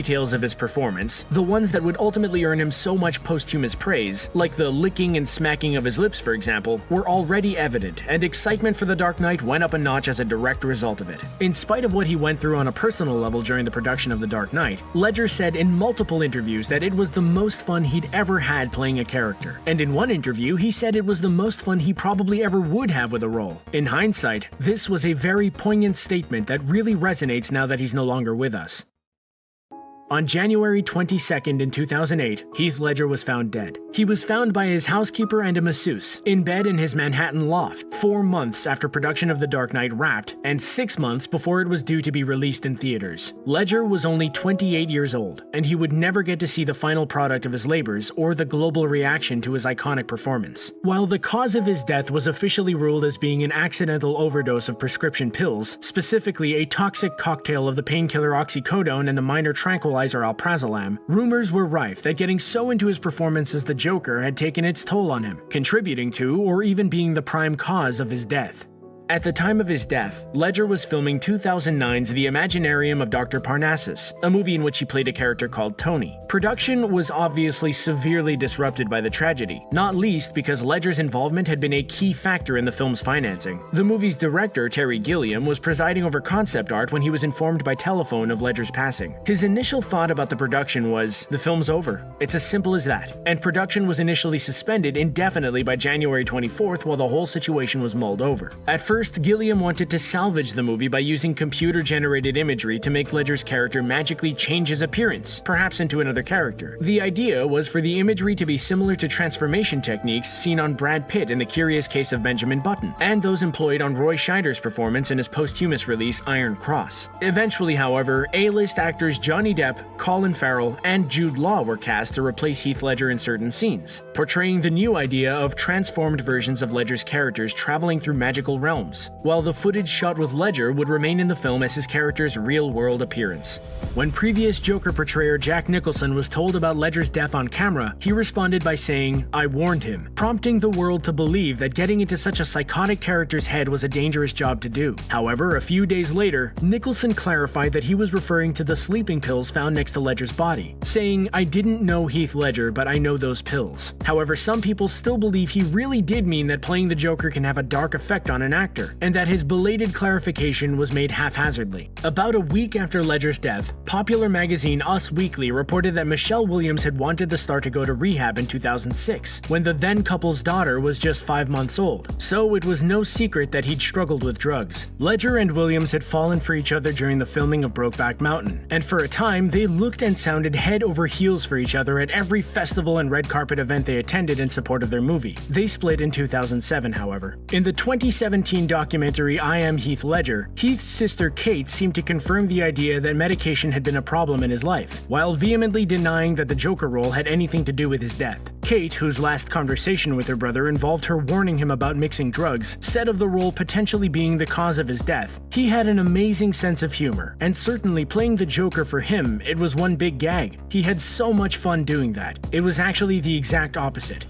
details of his performance, the ones that would ultimately earn him so much posthumous praise, like the licking and smacking of his lips for example, were already evident, and excitement for The Dark Knight went up a notch as a direct result of it. In spite of what he went through on a personal level during the production of The Dark Knight, Ledger said in multiple interviews that it was the most fun he'd ever had playing a character, and in one interview he said it was the most fun he probably ever would have with a role. In hindsight, this was a very poignant statement that really resonates now that he's no longer with us. On January 22nd in 2008, Heath Ledger was found dead. He was found by his housekeeper and a masseuse, in bed in his Manhattan loft, 4 months after production of The Dark Knight wrapped, and 6 months before it was due to be released in theaters. Ledger was only 28 years old, and he would never get to see the final product of his labors or the global reaction to his iconic performance. While the cause of his death was officially ruled as being an accidental overdose of prescription pills, specifically a toxic cocktail of the painkiller oxycodone and the minor tranquilizer alprazolam, rumors were rife that getting so into his performance as the Joker had taken its toll on him, contributing to or even being the prime cause of his death. At the time of his death, Ledger was filming 2009's The Imaginarium of Dr. Parnassus, a movie in which he played a character called Tony. Production was obviously severely disrupted by the tragedy, not least because Ledger's involvement had been a key factor in the film's financing. The movie's director, Terry Gilliam, was presiding over concept art when he was informed by telephone of Ledger's passing. His initial thought about the production was, the film's over. It's as simple as that. And production was initially suspended indefinitely by January 24th while the whole situation was mulled over. At first, Gilliam wanted to salvage the movie by using computer-generated imagery to make Ledger's character magically change his appearance, perhaps into another character. The idea was for the imagery to be similar to transformation techniques seen on Brad Pitt in The Curious Case of Benjamin Button, and those employed on Roy Scheider's performance in his posthumous release Iron Cross. Eventually, however, A-list actors Johnny Depp, Colin Farrell, and Jude Law were cast to replace Heath Ledger in certain scenes, portraying the new idea of transformed versions of Ledger's characters traveling through magical realms, while the footage shot with Ledger would remain in the film as his character's real-world appearance. When previous Joker portrayer Jack Nicholson was told about Ledger's death on camera, he responded by saying, "I warned him," prompting the world to believe that getting into such a psychotic character's head was a dangerous job to do. However, a few days later, Nicholson clarified that he was referring to the sleeping pills found next to Ledger's body, saying, "I didn't know Heath Ledger, but I know those pills." However, some people still believe he really did mean that playing the Joker can have a dark effect on an actor, and that his belated clarification was made haphazardly. About a week after Ledger's death, popular magazine Us Weekly reported that Michelle Williams had wanted the star to go to rehab in 2006, when the then couple's daughter was just 5 months old, so it was no secret that he'd struggled with drugs. Ledger and Williams had fallen for each other during the filming of Brokeback Mountain, and for a time they looked and sounded head over heels for each other at every festival and red carpet event they attended in support of their movie. They split in 2007, however. In the 2017 documentary I Am Heath Ledger, Heath's sister Kate seemed to confirm the idea that medication had been a problem in his life, while vehemently denying that the Joker role had anything to do with his death. Kate, whose last conversation with her brother involved her warning him about mixing drugs, said of the role potentially being the cause of his death, "He had an amazing sense of humor, and certainly playing the Joker for him, it was one big gag. He had so much fun doing that. It was actually the exact opposite."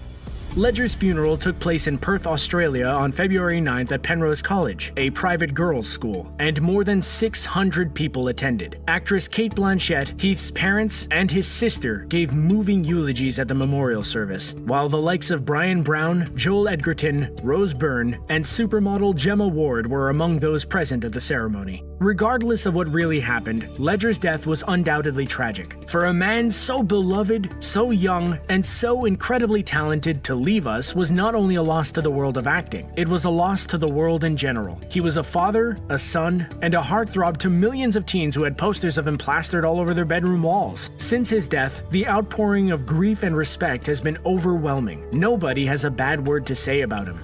Ledger's funeral took place in Perth, Australia on February 9th at Penrose College, a private girls' school, and more than 600 people attended. Actress Cate Blanchett, Heath's parents, and his sister gave moving eulogies at the memorial service, while the likes of Brian Brown, Joel Edgerton, Rose Byrne, and supermodel Gemma Ward were among those present at the ceremony. Regardless of what really happened, Ledger's death was undoubtedly tragic. For a man so beloved, so young, and so incredibly talented to leave us was not only a loss to the world of acting, it was a loss to the world in general. He was a father, a son, and a heartthrob to millions of teens who had posters of him plastered all over their bedroom walls. Since his death, the outpouring of grief and respect has been overwhelming. Nobody has a bad word to say about him.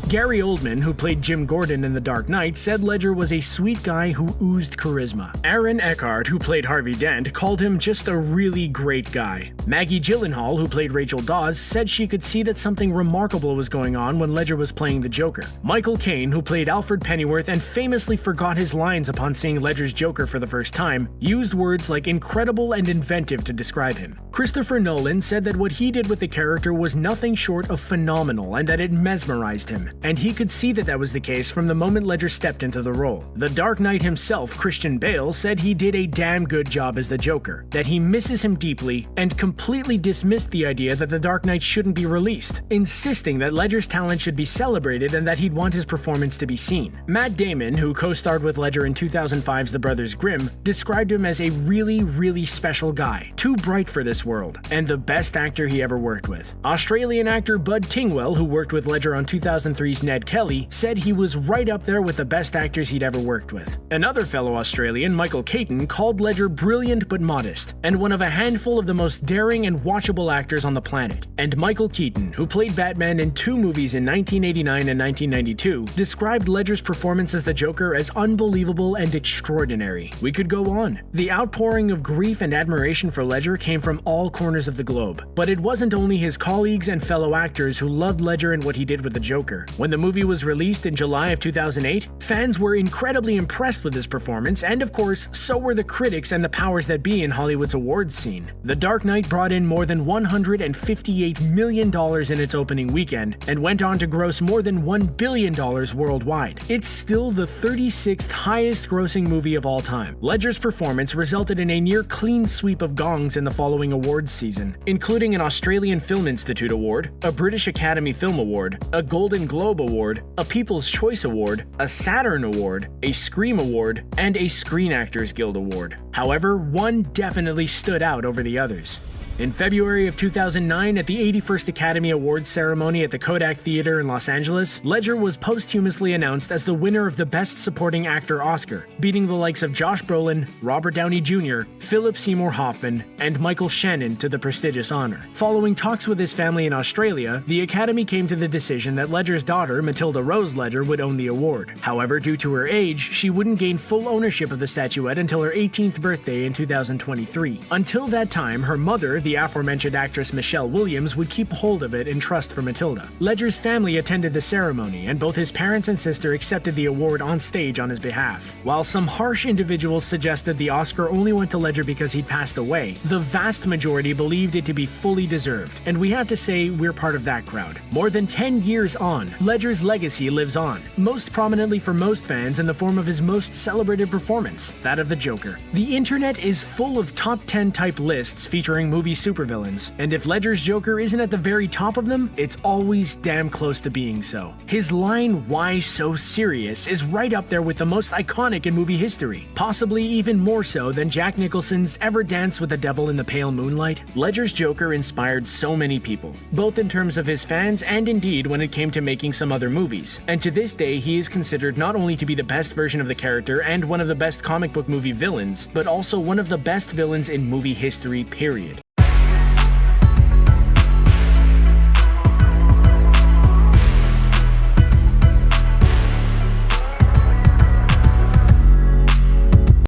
Gary Oldman, who played Jim Gordon in The Dark Knight, said Ledger was a sweet guy who oozed charisma. Aaron Eckhart, who played Harvey Dent, called him just a really great guy. Maggie Gyllenhaal, who played Rachel Dawes, said she could see that something remarkable was going on when Ledger was playing the Joker. Michael Caine, who played Alfred Pennyworth and famously forgot his lines upon seeing Ledger's Joker for the first time, used words like incredible and inventive to describe him. Christopher Nolan said that what he did with the character was nothing short of phenomenal and that it mesmerized him. and he could see that was the case from the moment Ledger stepped into the role. The Dark Knight himself, Christian Bale, said he did a damn good job as the Joker, that he misses him deeply, and completely dismissed the idea that the Dark Knight shouldn't be released, insisting that Ledger's talent should be celebrated and that he'd want his performance to be seen. Matt Damon, who co-starred with Ledger in 2005's The Brothers Grimm, described him as a really special guy, too bright for this world, and the best actor he ever worked with. Australian actor Bud Tingwell, who worked with Ledger on 2003's Ned Kelly, said he was right up there with the best actors he'd ever worked with. Another fellow Australian, Michael Caton, called Ledger brilliant but modest, and one of a handful of the most daring and watchable actors on the planet. And Michael Keaton, who played Batman in 2 movies in 1989 and 1992, described Ledger's performance as the Joker as unbelievable and extraordinary. We could go on. The outpouring of grief and admiration for Ledger came from all corners of the globe, but it wasn't only his colleagues and fellow actors who loved Ledger and what he did with the Joker. When the movie was released in July of 2008, fans were incredibly impressed with his performance, and of course, so were the critics and the powers that be in Hollywood's awards scene. The Dark Knight brought in more than $158 million in its opening weekend, and went on to gross more than $1 billion worldwide. It's still the 36th highest grossing movie of all time. Ledger's performance resulted in a near clean sweep of gongs in the following awards season, including an Australian Film Institute Award, a British Academy Film Award, a Golden Globe Award, a People's Choice Award, a Saturn Award, a Scream Award, and a Screen Actors Guild Award. However, one definitely stood out over the others. In February of 2009, at the 81st Academy Awards ceremony at the Kodak Theater in Los Angeles, Ledger was posthumously announced as the winner of the Best Supporting Actor Oscar, beating the likes of Josh Brolin, Robert Downey Jr., Philip Seymour Hoffman, and Michael Shannon to the prestigious honor. Following talks with his family in Australia, the Academy came to the decision that Ledger's daughter, Matilda Rose Ledger, would own the award. However, due to her age, she wouldn't gain full ownership of the statuette until her 18th birthday in 2023. Until that time, her mother, the aforementioned actress Michelle Williams, would keep hold of it in trust for Matilda. Ledger's family attended the ceremony, and both his parents and sister accepted the award on stage on his behalf. While some harsh individuals suggested the Oscar only went to Ledger because he'd passed away, the vast majority believed it to be fully deserved, and we have to say we're part of that crowd. More than 10 years on, Ledger's legacy lives on, most prominently for most fans in the form of his most celebrated performance, that of the Joker. The internet is full of top 10 type lists featuring movie supervillains, and if Ledger's Joker isn't at the very top of them, it's always damn close to being so. His line, "Why so serious?" is right up there with the most iconic in movie history, possibly even more so than Jack Nicholson's "Ever Dance with the Devil in the Pale Moonlight?" Ledger's Joker inspired so many people, both in terms of his fans and indeed when it came to making some other movies, and to this day he is considered not only to be the best version of the character and one of the best comic book movie villains, but also one of the best villains in movie history, period.